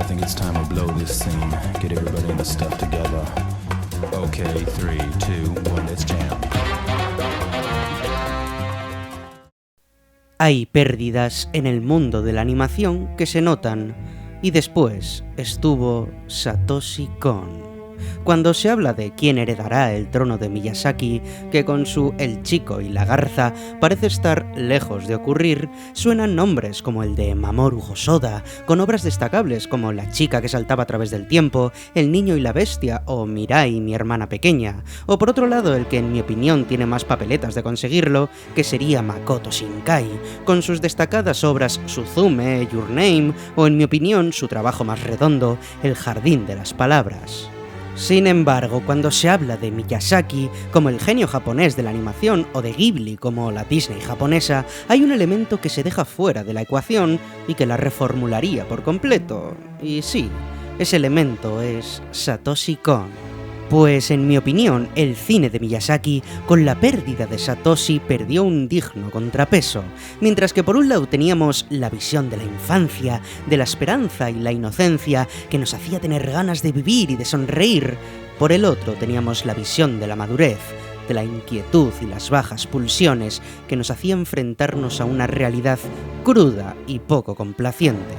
think it's time to blow this scene. Get everybody in the stuff together. Okay, 3, 2, 1, let's jam. Hay pérdidas en el mundo de la animación que se notan, y después estuvo Satoshi Kon. Cuando se habla de quién heredará el trono de Miyazaki, que con su El Chico y la Garza parece estar lejos de ocurrir, suenan nombres como el de Mamoru Hosoda, con obras destacables como La chica que saltaba a través del tiempo, El niño y la bestia o Mirai, mi hermana pequeña, o por otro lado el que en mi opinión tiene más papeletas de conseguirlo, que sería Makoto Shinkai, con sus destacadas obras Suzume, Your Name, o en mi opinión su trabajo más redondo, El jardín de las palabras. Sin embargo, cuando se habla de Miyazaki como el genio japonés de la animación o de Ghibli como la Disney japonesa, hay un elemento que se deja fuera de la ecuación y que la reformularía por completo. Y sí, ese elemento es Satoshi Kon. Pues en mi opinión, el cine de Miyazaki, con la pérdida de Satoshi, perdió un digno contrapeso. Mientras que por un lado teníamos la visión de la infancia, de la esperanza y la inocencia, que nos hacía tener ganas de vivir y de sonreír, por el otro teníamos la visión de la madurez, de la inquietud y las bajas pulsiones, que nos hacía enfrentarnos a una realidad cruda y poco complaciente.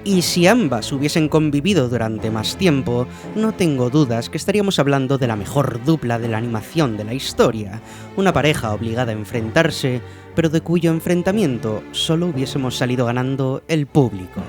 Y si ambas hubiesen convivido durante más tiempo, no tengo dudas que estaríamos hablando de la mejor dupla de la animación de la historia, una pareja obligada a enfrentarse, pero de cuyo enfrentamiento solo hubiésemos salido ganando el público.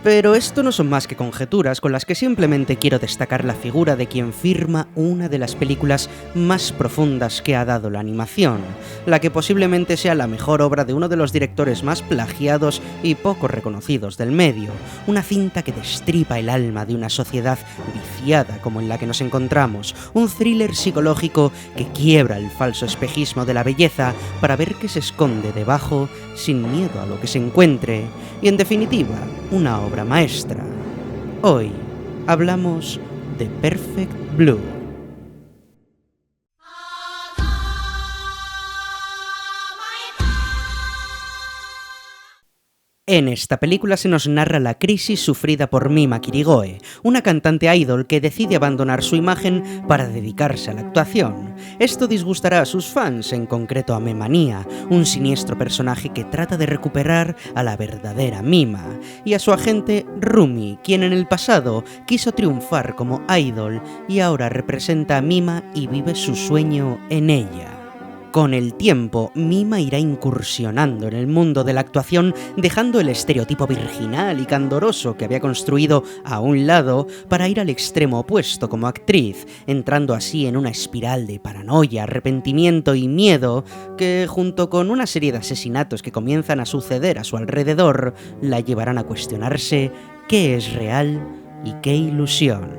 Pero esto no son más que conjeturas con las que simplemente quiero destacar la figura de quien firma una de las películas más profundas que ha dado la animación, la que posiblemente sea la mejor obra de uno de los directores más plagiados y poco reconocidos del medio, una cinta que destripa el alma de una sociedad viciada como en la que nos encontramos, un thriller psicológico que quiebra el falso espejismo de la belleza para ver qué se esconde debajo sin miedo a lo que se encuentre, y en definitiva, una obra maestra. Hoy hablamos de Perfect Blue. En esta película se nos narra la crisis sufrida por Mima Kirigoe, una cantante idol que decide abandonar su imagen para dedicarse a la actuación. Esto disgustará a sus fans, en concreto a Memania, un siniestro personaje que trata de recuperar a la verdadera Mima, y a su agente Rumi, quien en el pasado quiso triunfar como idol y ahora representa a Mima y vive su sueño en ella. Con el tiempo, Mima irá incursionando en el mundo de la actuación, dejando el estereotipo virginal y candoroso que había construido a un lado para ir al extremo opuesto como actriz, entrando así en una espiral de paranoia, arrepentimiento y miedo que, junto con una serie de asesinatos que comienzan a suceder a su alrededor, la llevarán a cuestionarse qué es real y qué ilusión.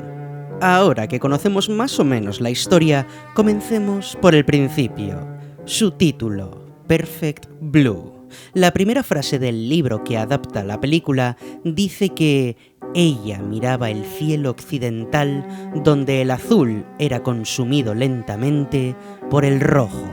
Ahora que conocemos más o menos la historia, comencemos por el principio. Su título, Perfect Blue. La primera frase del libro que adapta la película dice que ella miraba el cielo occidental donde el azul era consumido lentamente por el rojo.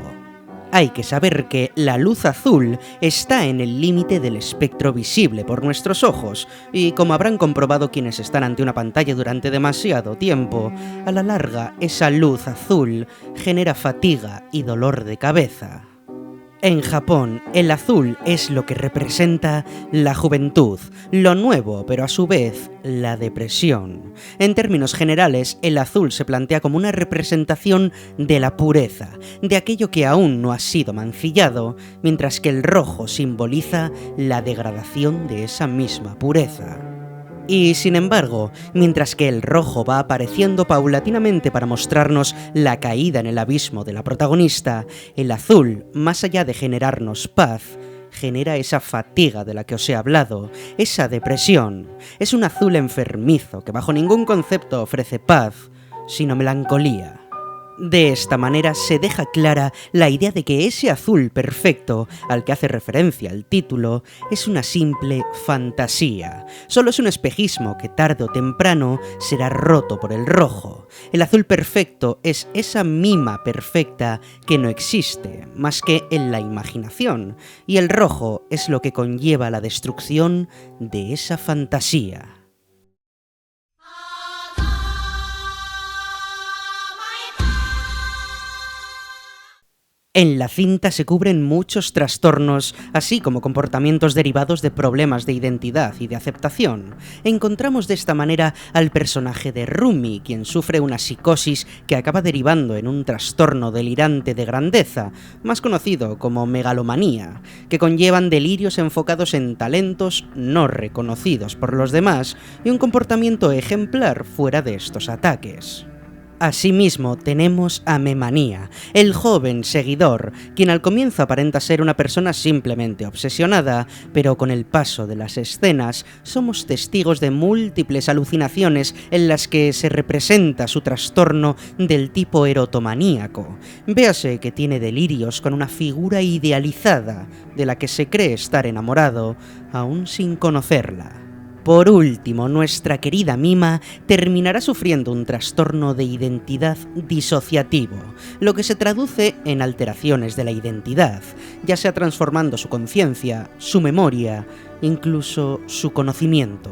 Hay que saber que la luz azul está en el límite del espectro visible por nuestros ojos, y como habrán comprobado quienes están ante una pantalla durante demasiado tiempo, a la larga esa luz azul genera fatiga y dolor de cabeza. En Japón, el azul es lo que representa la juventud, lo nuevo, pero a su vez, la depresión. En términos generales, el azul se plantea como una representación de la pureza, de aquello que aún no ha sido mancillado, mientras que el rojo simboliza la degradación de esa misma pureza. Y sin embargo, mientras que el rojo va apareciendo paulatinamente para mostrarnos la caída en el abismo de la protagonista, el azul, más allá de generarnos paz, genera esa fatiga de la que os he hablado, esa depresión. Es un azul enfermizo que bajo ningún concepto ofrece paz, sino melancolía. De esta manera se deja clara la idea de que ese azul perfecto, al que hace referencia el título, es una simple fantasía. Solo es un espejismo que tarde o temprano será roto por el rojo. El azul perfecto es esa mima perfecta que no existe, más que en la imaginación, y el rojo es lo que conlleva la destrucción de esa fantasía. En la cinta se cubren muchos trastornos, así como comportamientos derivados de problemas de identidad y de aceptación. Encontramos de esta manera al personaje de Rumi, quien sufre una psicosis que acaba derivando en un trastorno delirante de grandeza, más conocido como megalomanía, que conllevan delirios enfocados en talentos no reconocidos por los demás y un comportamiento ejemplar fuera de estos ataques. Asimismo, tenemos a Memanía, el joven seguidor, quien al comienzo aparenta ser una persona simplemente obsesionada, pero con el paso de las escenas somos testigos de múltiples alucinaciones en las que se representa su trastorno del tipo erotomaníaco. Véase que tiene delirios con una figura idealizada de la que se cree estar enamorado, aún sin conocerla. Por último, nuestra querida Mima terminará sufriendo un trastorno de identidad disociativo, lo que se traduce en alteraciones de la identidad, ya sea transformando su conciencia, su memoria, incluso su conocimiento.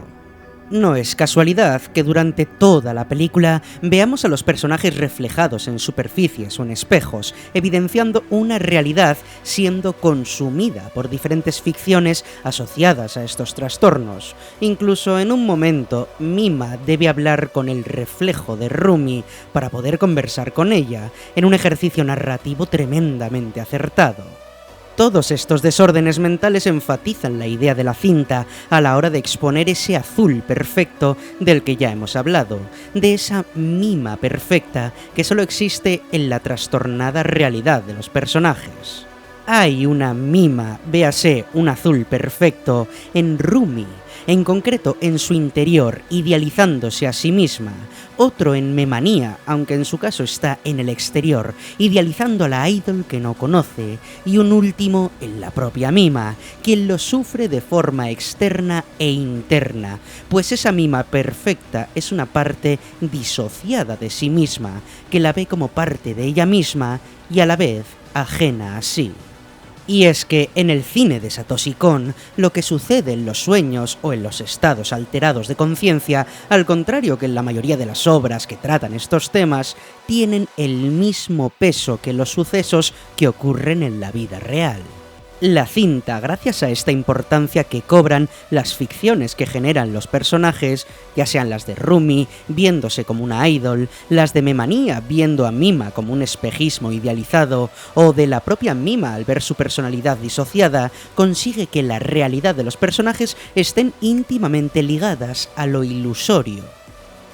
No es casualidad que durante toda la película veamos a los personajes reflejados en superficies o en espejos, evidenciando una realidad siendo consumida por diferentes ficciones asociadas a estos trastornos. Incluso en un momento, Mima debe hablar con el reflejo de Rumi para poder conversar con ella, en un ejercicio narrativo tremendamente acertado. Todos estos desórdenes mentales enfatizan la idea de la cinta a la hora de exponer ese azul perfecto del que ya hemos hablado, de esa mima perfecta que solo existe en la trastornada realidad de los personajes. Hay una mima, véase un azul perfecto, en Rumi, en concreto en su interior, idealizándose a sí misma, otro en Memanía, aunque en su caso está en el exterior, idealizando a la idol que no conoce, y un último en la propia Mima, quien lo sufre de forma externa e interna, pues esa Mima perfecta es una parte disociada de sí misma, que la ve como parte de ella misma y a la vez ajena a sí. Y es que en el cine de Satoshi Kon, lo que sucede en los sueños o en los estados alterados de conciencia, al contrario que en la mayoría de las obras que tratan estos temas, tienen el mismo peso que los sucesos que ocurren en la vida real. La cinta, gracias a esta importancia que cobran las ficciones que generan los personajes, ya sean las de Rumi, viéndose como una idol, las de Memanía, viendo a Mima como un espejismo idealizado, o de la propia Mima al ver su personalidad disociada, consigue que la realidad de los personajes estén íntimamente ligadas a lo ilusorio.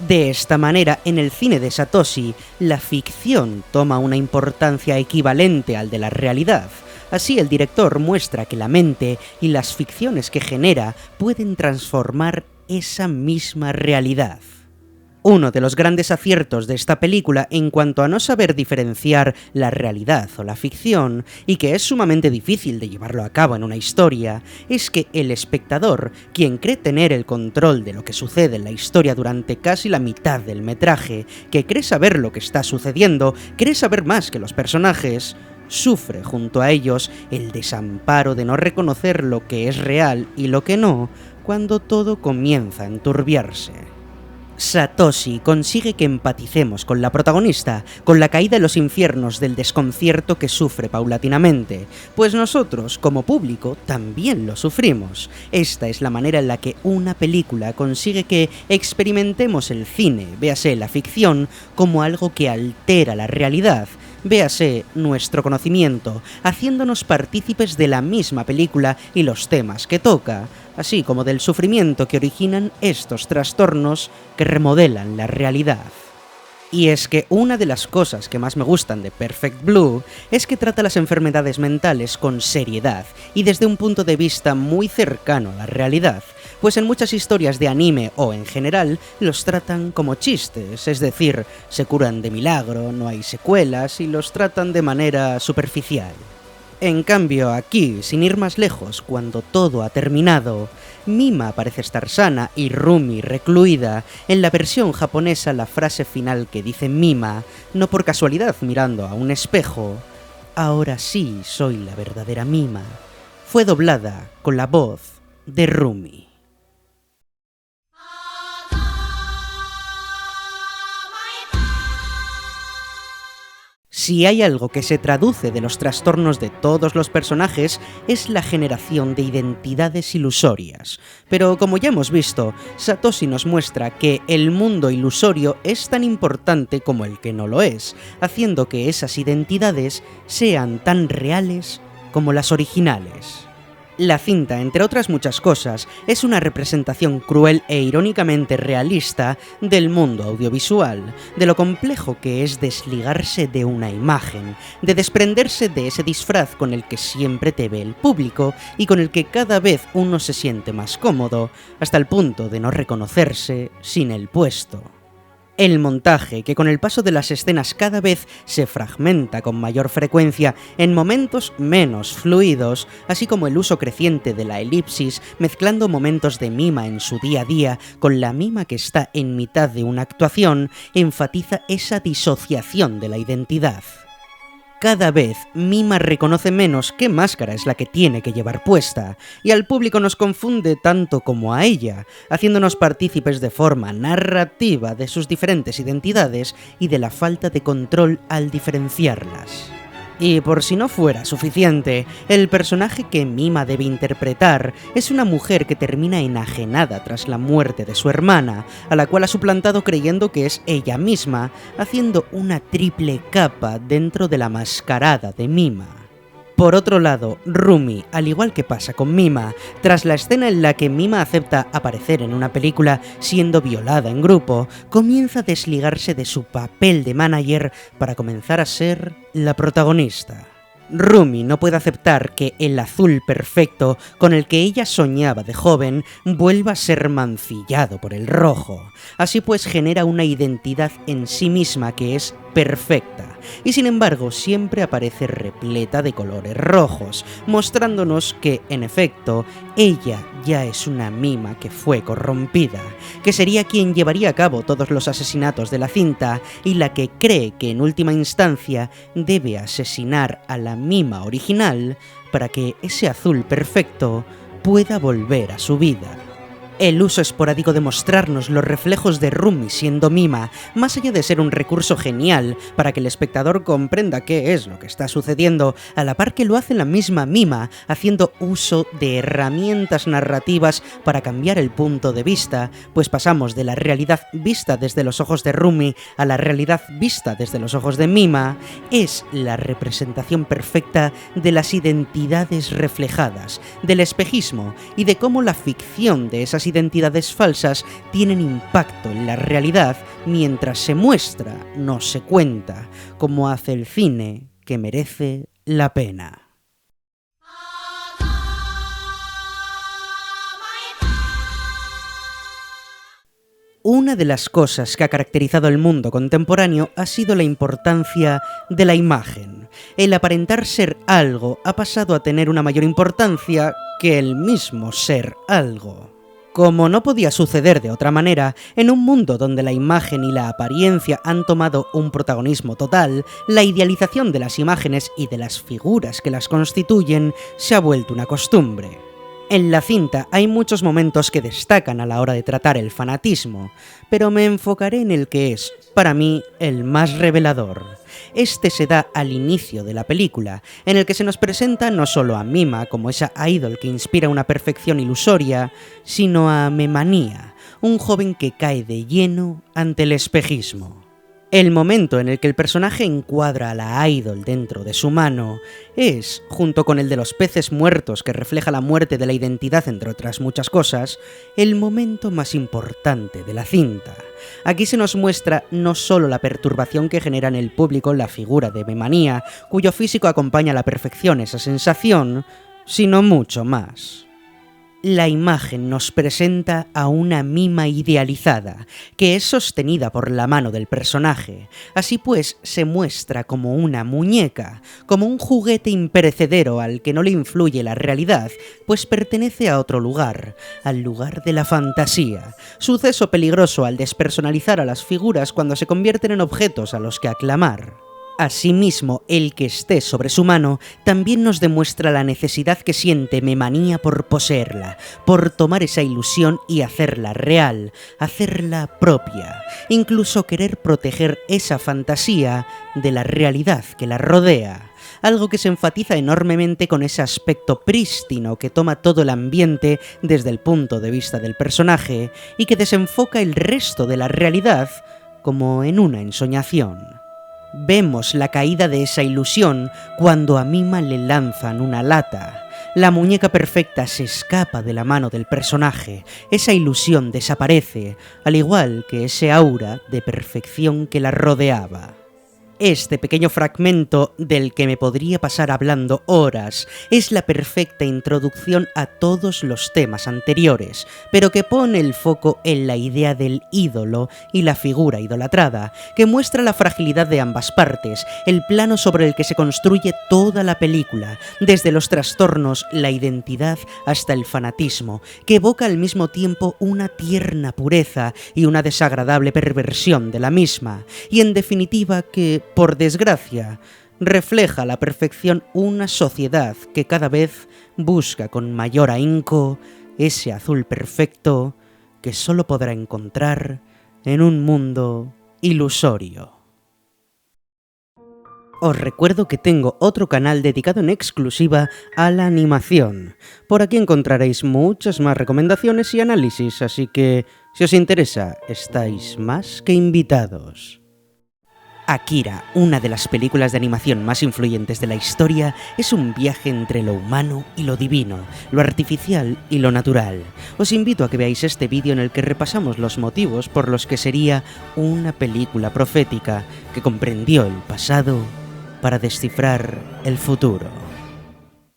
De esta manera, en el cine de Satoshi, la ficción toma una importancia equivalente al de la realidad. Así, el director muestra que la mente y las ficciones que genera pueden transformar esa misma realidad. Uno de los grandes aciertos de esta película en cuanto a no saber diferenciar la realidad o la ficción, y que es sumamente difícil de llevarlo a cabo en una historia, es que el espectador, quien cree tener el control de lo que sucede en la historia durante casi la mitad del metraje, que cree saber lo que está sucediendo, cree saber más que los personajes, sufre junto a ellos el desamparo de no reconocer lo que es real y lo que no, cuando todo comienza a enturbiarse. Satoshi consigue que empaticemos con la protagonista, con la caída en los infiernos del desconcierto que sufre paulatinamente, pues nosotros, como público, también lo sufrimos. Esta es la manera en la que una película consigue que experimentemos el cine, véase la ficción, como algo que altera la realidad, véase nuestro conocimiento, haciéndonos partícipes de la misma película y los temas que toca, así como del sufrimiento que originan estos trastornos que remodelan la realidad. Y es que una de las cosas que más me gustan de Perfect Blue es que trata las enfermedades mentales con seriedad y desde un punto de vista muy cercano a la realidad, pues en muchas historias de anime o en general los tratan como chistes, es decir, se curan de milagro, no hay secuelas y los tratan de manera superficial. En cambio, aquí, sin ir más lejos, cuando todo ha terminado, Mima parece estar sana y Rumi recluida. En la versión japonesa, la frase final que dice Mima, no por casualidad mirando a un espejo, "Ahora sí soy la verdadera Mima", fue doblada con la voz de Rumi. Si hay algo que se traduce de los trastornos de todos los personajes, es la generación de identidades ilusorias. Pero como ya hemos visto, Satoshi nos muestra que el mundo ilusorio es tan importante como el que no lo es, haciendo que esas identidades sean tan reales como las originales. La cinta, entre otras muchas cosas, es una representación cruel e irónicamente realista del mundo audiovisual, de lo complejo que es desligarse de una imagen, de desprenderse de ese disfraz con el que siempre te ve el público y con el que cada vez uno se siente más cómodo, hasta el punto de no reconocerse sin el puesto. El montaje, que con el paso de las escenas cada vez se fragmenta con mayor frecuencia en momentos menos fluidos, así como el uso creciente de la elipsis, mezclando momentos de Mima en su día a día con la Mima que está en mitad de una actuación, enfatiza esa disociación de la identidad. Cada vez Mima reconoce menos qué máscara es la que tiene que llevar puesta, y al público nos confunde tanto como a ella, haciéndonos partícipes de forma narrativa de sus diferentes identidades y de la falta de control al diferenciarlas. Y por si no fuera suficiente, el personaje que Mima debe interpretar es una mujer que termina enajenada tras la muerte de su hermana, a la cual ha suplantado creyendo que es ella misma, haciendo una triple capa dentro de la mascarada de Mima. Por otro lado, Rumi, al igual que pasa con Mima, tras la escena en la que Mima acepta aparecer en una película siendo violada en grupo, comienza a desligarse de su papel de manager para comenzar a ser la protagonista. Rumi no puede aceptar que el azul perfecto con el que ella soñaba de joven vuelva a ser mancillado por el rojo. Así pues genera una identidad en sí misma que es perfecta, y sin embargo siempre aparece repleta de colores rojos, mostrándonos que, en efecto, ella ya es una Mima que fue corrompida, que sería quien llevaría a cabo todos los asesinatos de la cinta y la que cree que en última instancia debe asesinar a la Mima original para que ese azul perfecto pueda volver a su vida. El uso esporádico de mostrarnos los reflejos de Rumi siendo Mima, más allá de ser un recurso genial para que el espectador comprenda qué es lo que está sucediendo, a la par que lo hace la misma Mima, haciendo uso de herramientas narrativas para cambiar el punto de vista, pues pasamos de la realidad vista desde los ojos de Rumi a la realidad vista desde los ojos de Mima, es la representación perfecta de las identidades reflejadas, del espejismo y de cómo la ficción de esas identidades falsas tienen impacto en la realidad mientras se muestra, no se cuenta, como hace el cine que merece la pena. Una de las cosas que ha caracterizado el mundo contemporáneo ha sido la importancia de la imagen. El aparentar ser algo ha pasado a tener una mayor importancia que el mismo ser algo. Como no podía suceder de otra manera, en un mundo donde la imagen y la apariencia han tomado un protagonismo total, la idealización de las imágenes y de las figuras que las constituyen se ha vuelto una costumbre. En la cinta hay muchos momentos que destacan a la hora de tratar el fanatismo, pero me enfocaré en el que es, para mí, el más revelador. Este se da al inicio de la película, en el que se nos presenta no solo a Mima como esa idol que inspira una perfección ilusoria, sino a Memania, un joven que cae de lleno ante el espejismo. El momento en el que el personaje encuadra a la idol dentro de su mano es, junto con el de los peces muertos que refleja la muerte de la identidad entre otras muchas cosas, el momento más importante de la cinta. Aquí se nos muestra no solo la perturbación que genera en el público la figura de Memania, cuyo físico acompaña a la perfección esa sensación, sino mucho más. La imagen nos presenta a una Mima idealizada, que es sostenida por la mano del personaje. Así pues, se muestra como una muñeca, como un juguete imperecedero al que no le influye la realidad, pues pertenece a otro lugar, al lugar de la fantasía, suceso peligroso al despersonalizar a las figuras cuando se convierten en objetos a los que aclamar. Asimismo, el que esté sobre su mano también nos demuestra la necesidad que siente Memanía por poseerla, por tomar esa ilusión y hacerla real, hacerla propia, incluso querer proteger esa fantasía de la realidad que la rodea. Algo que se enfatiza enormemente con ese aspecto prístino que toma todo el ambiente desde el punto de vista del personaje y que desenfoca el resto de la realidad como en una ensoñación. Vemos la caída de esa ilusión cuando a Mima le lanzan una lata. La muñeca perfecta se escapa de la mano del personaje, esa ilusión desaparece, al igual que ese aura de perfección que la rodeaba. Este pequeño fragmento, del que me podría pasar hablando horas, es la perfecta introducción a todos los temas anteriores, pero que pone el foco en la idea del ídolo y la figura idolatrada, que muestra la fragilidad de ambas partes, el plano sobre el que se construye toda la película, desde los trastornos, la identidad hasta el fanatismo, que evoca al mismo tiempo una tierna pureza y una desagradable perversión de la misma, y en definitiva que, por desgracia, refleja a la perfección una sociedad que cada vez busca con mayor ahínco ese azul perfecto que solo podrá encontrar en un mundo ilusorio. Os recuerdo que tengo otro canal dedicado en exclusiva a la animación. Por aquí encontraréis muchas más recomendaciones y análisis, así que si os interesa, estáis más que invitados. Akira, una de las películas de animación más influyentes de la historia, es un viaje entre lo humano y lo divino, lo artificial y lo natural. Os invito a que veáis este vídeo en el que repasamos los motivos por los que sería una película profética que comprendió el pasado para descifrar el futuro.